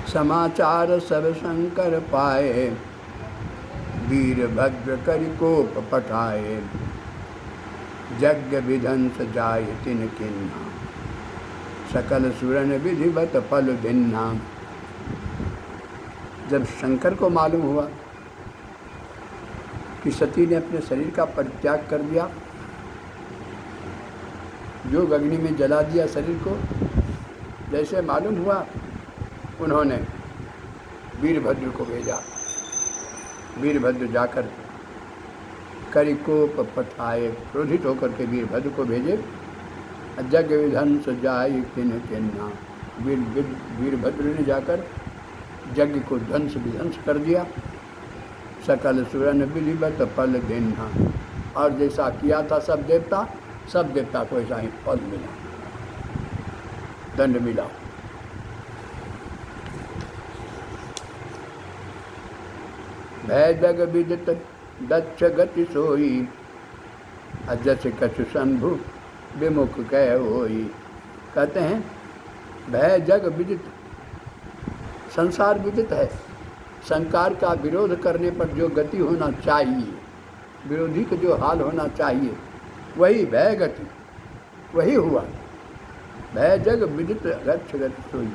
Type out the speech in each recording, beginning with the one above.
समाचार सब शंकर पाए, वीरभद्र करि कोप पठाए। यज्ञ विध्वंस जाय तिन किन्हा, सकल सुरन विधिवत फल भिन्ना। जब शंकर को मालूम हुआ कि सती ने अपने शरीर का परित्याग कर दिया, योग अग्नि में जला दिया शरीर को, जैसे मालूम हुआ उन्होंने वीरभद्र को भेजा। वीरभद्र जाकर करिकोप पठाए, क्रोधित होकर के वीरभद्र को भेजे। यज्ञ विध्वंस जाय तिन किन्हा, वीरभद्र ने जाकर यज्ञ को विध्वंस कर दिया। सकल सुरन विधिवत फल भिन्ना, और जैसा किया था सब देवता को ऐसा ही फल मिला, दंड मिला। भय जग विदित दक्ष गति सोई, अजस कछु शंभु विमुख कह होई। कहते हैं भय जग विदित, संसार विदित है। संसार का विरोध करने पर जो गति होना चाहिए, विरोधी का जो हाल होना चाहिए, वही भय गति, वही हुआ। भय जग विदित दक्ष गति सोई,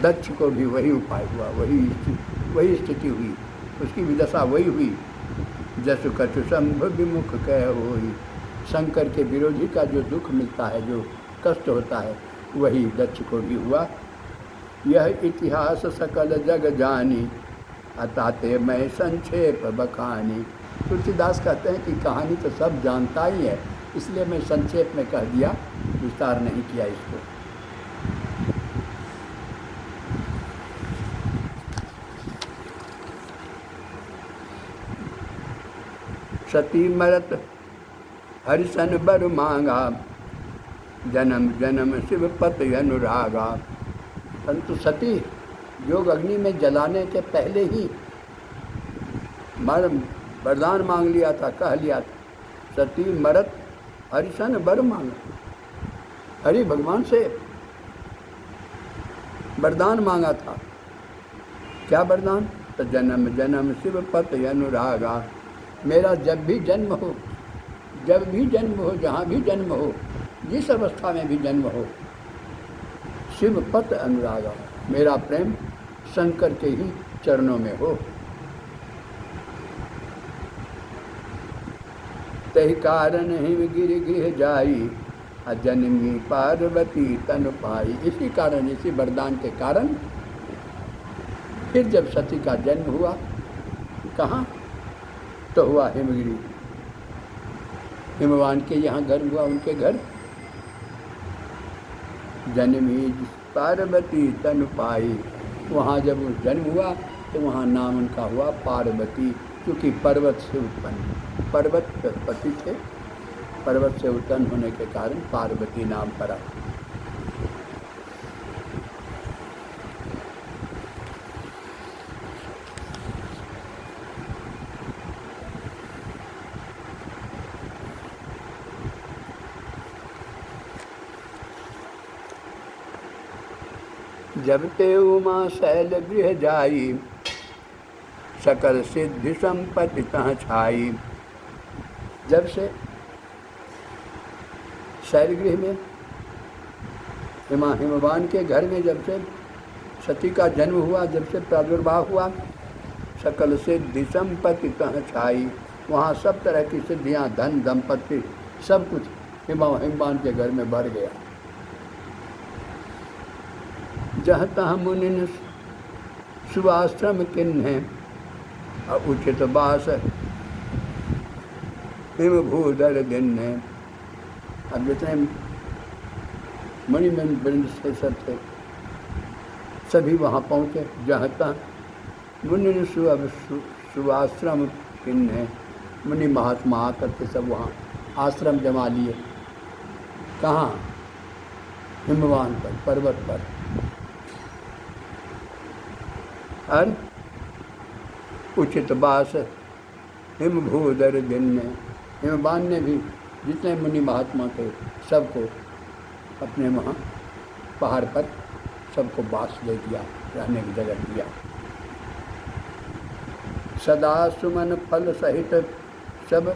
दक्ष को भी वही उपाय हुआ, वही स्थिति हुई, उसकी विदशा वही हुई। जसु कछु शंभु विमुख कह होई, शंकर के विरोधी का जो दुख मिलता है, जो कष्ट होता है, वही दक्ष को भी हुआ। यह इतिहास सकल जग जानी, अताते मैं संक्षेप बखानी। तुलसीदास कहते हैं कि कहानी तो सब जानता ही है, इसलिए मैं संक्षेप में कह दिया, विस्तार नहीं किया इसको। सती मरत हरिसन बर मांगा, जन्म जन्म शिव पति अनुरागा। परंतु सती योग अग्नि में जलाने के पहले ही वरदान मांग लिया था, कह लिया था। सती मरत हरिसन बर मांगा, हरि भगवान से वरदान मांगा था। क्या वरदान? तो जन्म जन्म शिव पति अनुरागा, मेरा जब भी जन्म हो, जहाँ भी जन्म हो, जिस अवस्था में भी जन्म हो, शिव पत अनुरागा, मेरा प्रेम शंकर के ही चरणों में हो। तहि कारण हिम गिरि गृह जाई, अजन्मी पार्वती तन पाई। इसी कारण, इसी वरदान के कारण फिर जब सती का जन्म हुआ, कहाँ? तो हुआ हिमगिरी, हिमवान के यहाँ घर हुआ, उनके घर। जन्मी पार्वती तन पाई, वहाँ जब जन्म हुआ तो वहाँ नाम उनका हुआ पार्वती, क्योंकि पर्वत से उत्पन्न, पर्वत पति थे, पर्वत से उत्पन्न होने के कारण पार्वती नाम पड़ा। जब ते उमा शैल गृह जाई, सकल सिद्धि संपत्ति तहाँ छाई। जब से शैल गृह में, हिमवान के घर में जब से सती का जन्म हुआ, जब से प्रादुर्भाव हुआ, सकल सिद्धि संपत्ति तहाँ छाई। वहाँ सब तरह की सिद्धियाँ, धन दंपत्ति, सब कुछ हिमवान के घर में भर गया। जहाँ तहाँ मुनि सुआश्रम किन्हे, उचित बास हिम भूधर दिन्हे। अब जितने मणिमन वृंद से सब थे, सभी वहाँ पहुँचे। जहाँ तहाँ मुनि सुआश्रम किन्हे, मुनि महात्मा आकर के सब वहाँ आश्रम जमा लिए। कहाँ? हिमवान पर, पर्वत पर। और उचित बास हिम भूधर दिन में, हिमवान ने भी जितने मुनि महात्मा थे सबको अपने वहाँ पहाड़ पर सबको बास दे दिया, रहने की जगह दिया। सदा सुमन फल सहित सब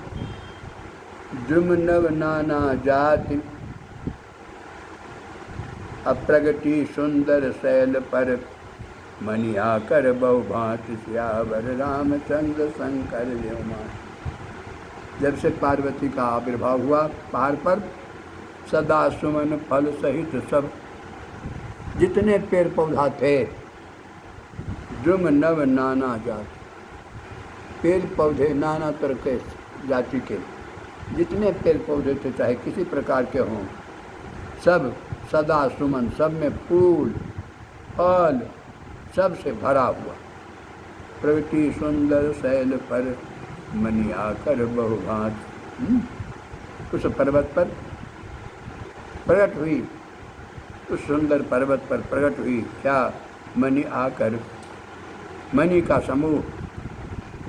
द्रुम नव नाना जाति, अप्रगति सुंदर शैल पर मनि आकर बहु भांति, सियावर रामचंद्र शंकर देव मान। जब से पार्वती का आविर्भाव हुआ पहाड़ पर, सदा सुमन फल सहित सब जितने पेड़ पौधा थे, द्रुम नव नाना जाति, पेड़ पौधे नाना तरह के जाति के जितने पेड़ पौधे थे, चाहे किसी प्रकार के हों, सब सदा सुमन, सब में फूल फल सब से भरा हुआ। प्रगति सुंदर शैल पर मनि आकर बहुभांत, उस पर्वत पर प्रकट हुई, उस सुंदर पर्वत पर प्रकट हुई क्या? मनि आकर, मणि का समूह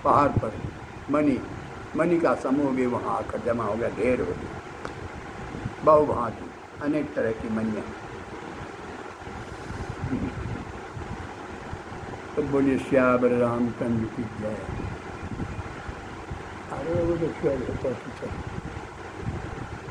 पहाड़ पर, मणि का समूह भी वहाँ आकर जमा हो गया, ढेर हो गया, बहुभांति अनेक तरह की मणियाँ। तो बोलिए श्यावर रामचंद्र की जय। अरे वो देखिए